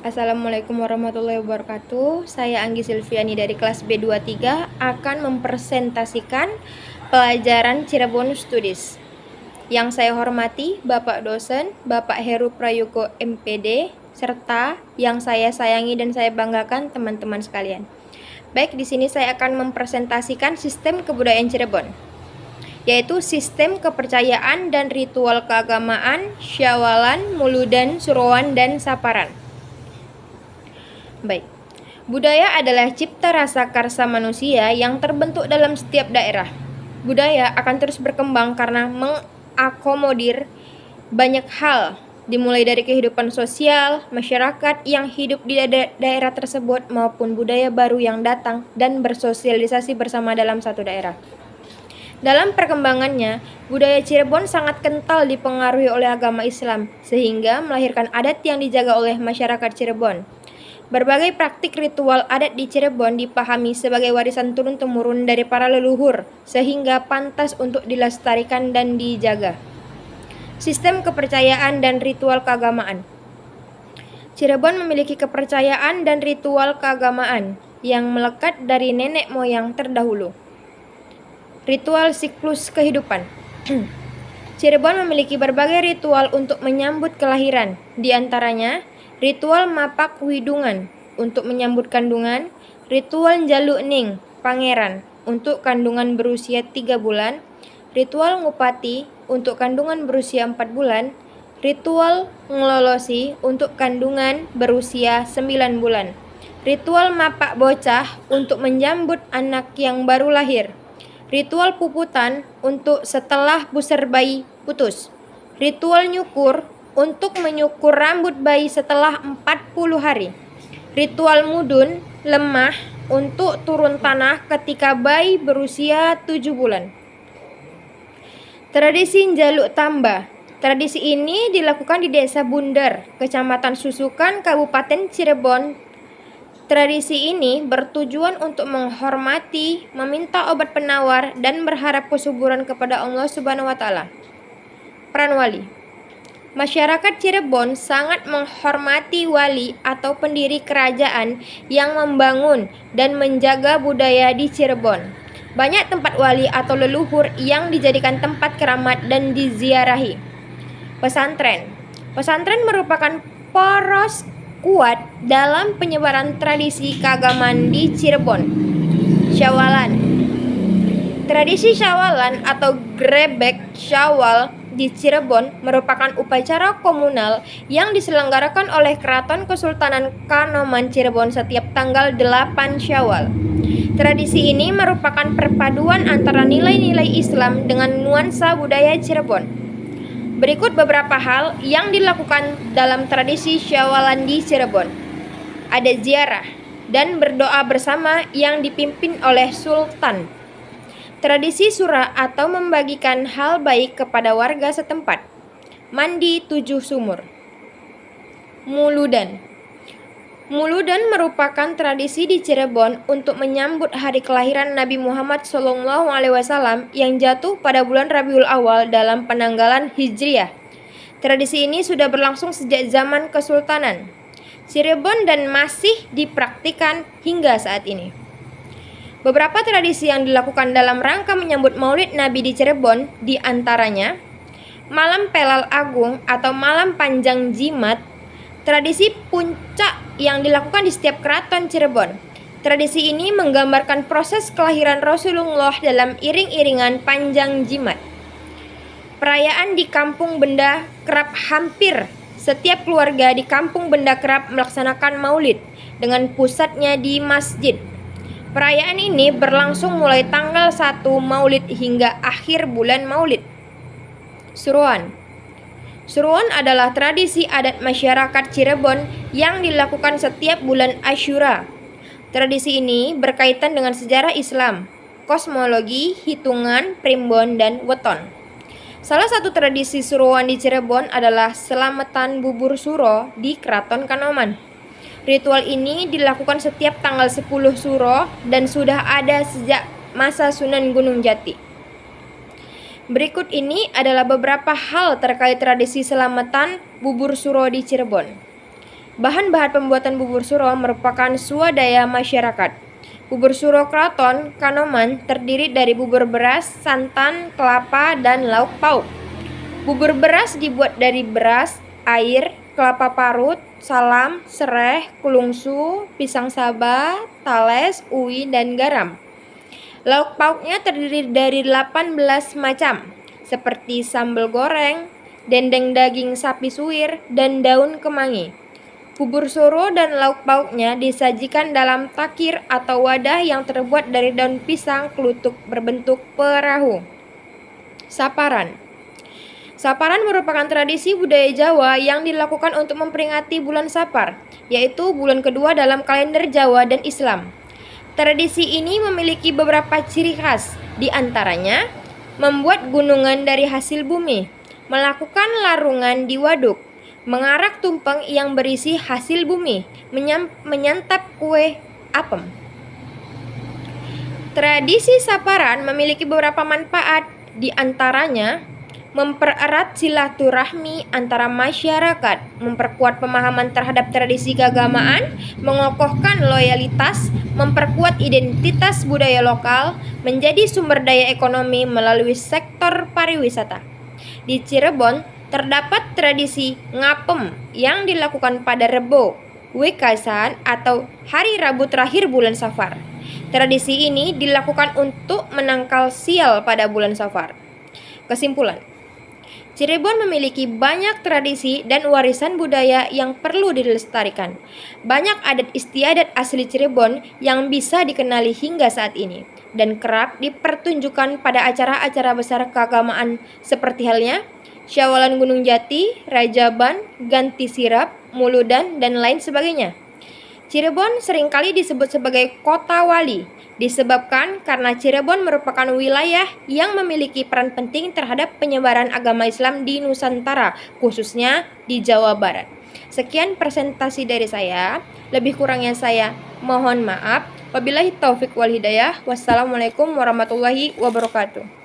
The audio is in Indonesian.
Assalamualaikum warahmatullahi wabarakatuh. Saya Anggi Silviani dari kelas B23 akan mempresentasikan pelajaran Cirebon Studies. Yang saya hormati Bapak dosen, Bapak Heru Prayogo MPD, serta yang saya sayangi dan saya banggakan teman-teman sekalian. Baik, di sini saya akan mempresentasikan sistem kebudayaan Cirebon, yaitu sistem kepercayaan dan ritual keagamaan, syawalan, muludan, suruhan, dan saparan. Baik, budaya adalah cipta rasa karsa manusia yang terbentuk dalam setiap daerah. Budaya akan terus berkembang karena mengakomodir banyak hal, dimulai dari kehidupan sosial, masyarakat yang hidup di daerah tersebut maupun budaya baru yang datang dan bersosialisasi bersama dalam satu daerah. Dalam perkembangannya, budaya Cirebon sangat kental dipengaruhi oleh agama Islam, sehingga melahirkan adat yang dijaga oleh masyarakat Cirebon. Berbagai praktik ritual adat di Cirebon dipahami sebagai warisan turun-temurun dari para leluhur, sehingga pantas untuk dilestarikan dan dijaga. Sistem kepercayaan dan ritual keagamaan. Cirebon memiliki kepercayaan dan ritual keagamaan yang melekat dari nenek moyang terdahulu. Ritual siklus kehidupan. Cirebon memiliki berbagai ritual untuk menyambut kelahiran, di antaranya ritual mapak widungan untuk menyambut kandungan, ritual jaluk ning pangeran untuk kandungan berusia 3 bulan, ritual ngupati untuk kandungan berusia 4 bulan, ritual ngelolosi untuk kandungan berusia 9 bulan, ritual mapak bocah untuk menyambut anak yang baru lahir, ritual puputan untuk setelah pusar bayi putus, ritual nyukur untuk menyukur rambut bayi setelah 40 hari. Ritual mudun lemah untuk turun tanah ketika bayi berusia 7 bulan. Tradisi njaluk tamba. Tradisi ini dilakukan di Desa Bunder, Kecamatan Susukan, Kabupaten Cirebon. Tradisi ini bertujuan untuk menghormati, meminta obat penawar, dan berharap kesuburan kepada Allah Subhanahu wa Ta'ala. Peran wali. Masyarakat Cirebon sangat menghormati wali atau pendiri kerajaan yang membangun dan menjaga budaya di Cirebon. Banyak tempat wali atau leluhur yang dijadikan tempat keramat dan diziarahi. Pesantren. Pesantren merupakan poros kuat dalam penyebaran tradisi keagamaan di Cirebon. Syawalan. Tradisi syawalan atau grebek syawal di Cirebon merupakan upacara komunal yang diselenggarakan oleh Keraton Kesultanan Kanoman Cirebon setiap tanggal 8 Syawal. Tradisi ini merupakan perpaduan antara nilai-nilai Islam dengan nuansa budaya Cirebon. Berikut beberapa hal yang dilakukan dalam tradisi syawalan di Cirebon. Ada ziarah dan berdoa bersama yang dipimpin oleh Sultan. Tradisi surah atau membagikan hal baik kepada warga setempat. Mandi 7 sumur. Muludan. Muludan merupakan tradisi di Cirebon untuk menyambut hari kelahiran Nabi Muhammad SAW yang jatuh pada bulan Rabiul Awal dalam penanggalan Hijriah. Tradisi ini sudah berlangsung sejak zaman Kesultanan Cirebon dan masih dipraktikkan hingga saat ini. Beberapa tradisi yang dilakukan dalam rangka menyambut Maulid Nabi di Cirebon di antaranya Malam Pelal Agung atau Malam Panjang Jimat, tradisi puncak yang dilakukan di setiap keraton Cirebon. Tradisi ini menggambarkan proses kelahiran Rasulullah dalam iring-iringan panjang jimat. Perayaan di Kampung Benda kerap hampir setiap keluarga di Kampung Benda kerap melaksanakan Maulid dengan pusatnya di masjid. Perayaan ini berlangsung mulai tanggal 1 Maulid hingga akhir bulan Maulid. Suruhan. Suruhan adalah tradisi adat masyarakat Cirebon yang dilakukan setiap bulan Asyura. Tradisi ini berkaitan dengan sejarah Islam, kosmologi, hitungan, primbon, dan weton. Salah satu tradisi suruhan di Cirebon adalah selamatan bubur suro di Keraton Kanoman. Ritual ini dilakukan setiap tanggal 10 Suro dan sudah ada sejak masa Sunan Gunung Jati. Berikut ini adalah beberapa hal terkait tradisi selamatan bubur suro di Cirebon. Bahan-bahan pembuatan bubur suro merupakan swadaya masyarakat. Bubur suro Kraton Kanoman terdiri dari bubur beras, santan, kelapa, dan lauk pauk. Bubur beras dibuat dari beras, air, kelapa parut, salam, sereh, kulungsu, pisang saba, tales, uwi, dan garam. Lauk pauknya terdiri dari 18 macam, seperti sambal goreng, dendeng daging sapi suwir, dan daun kemangi. Bubur suro dan lauk pauknya disajikan dalam takir atau wadah yang terbuat dari daun pisang kelutuk berbentuk perahu. Saparan. Saparan merupakan tradisi budaya Jawa yang dilakukan untuk memperingati bulan Sapar, yaitu bulan kedua dalam kalender Jawa dan Islam. Tradisi ini memiliki beberapa ciri khas, di antaranya membuat gunungan dari hasil bumi, melakukan larungan di waduk, mengarak tumpeng yang berisi hasil bumi, menyantap kue apem. Tradisi saparan memiliki beberapa manfaat, di antaranya mempererat silaturahmi antara masyarakat, memperkuat pemahaman terhadap tradisi keagamaan, mengokohkan loyalitas, memperkuat identitas budaya lokal, menjadi sumber daya ekonomi melalui sektor pariwisata. Di Cirebon, terdapat tradisi ngapem yang dilakukan pada Rebo, Wekasan atau hari Rabu terakhir bulan Safar. Tradisi ini dilakukan untuk menangkal sial pada bulan Safar. Kesimpulan, Cirebon memiliki banyak tradisi dan warisan budaya yang perlu dilestarikan. Banyak adat istiadat asli Cirebon yang bisa dikenali hingga saat ini dan kerap dipertunjukkan pada acara-acara besar keagamaan seperti halnya Syawalan Gunung Jati, Rajaban, Ganti Sirap, Muludan, dan lain sebagainya. Cirebon seringkali disebut sebagai kota wali, disebabkan karena Cirebon merupakan wilayah yang memiliki peran penting terhadap penyebaran agama Islam di Nusantara, khususnya di Jawa Barat. Sekian presentasi dari saya, lebih kurangnya saya mohon maaf. Wabillahi taufik wal hidayah. Wassalamualaikum warahmatullahi wabarakatuh.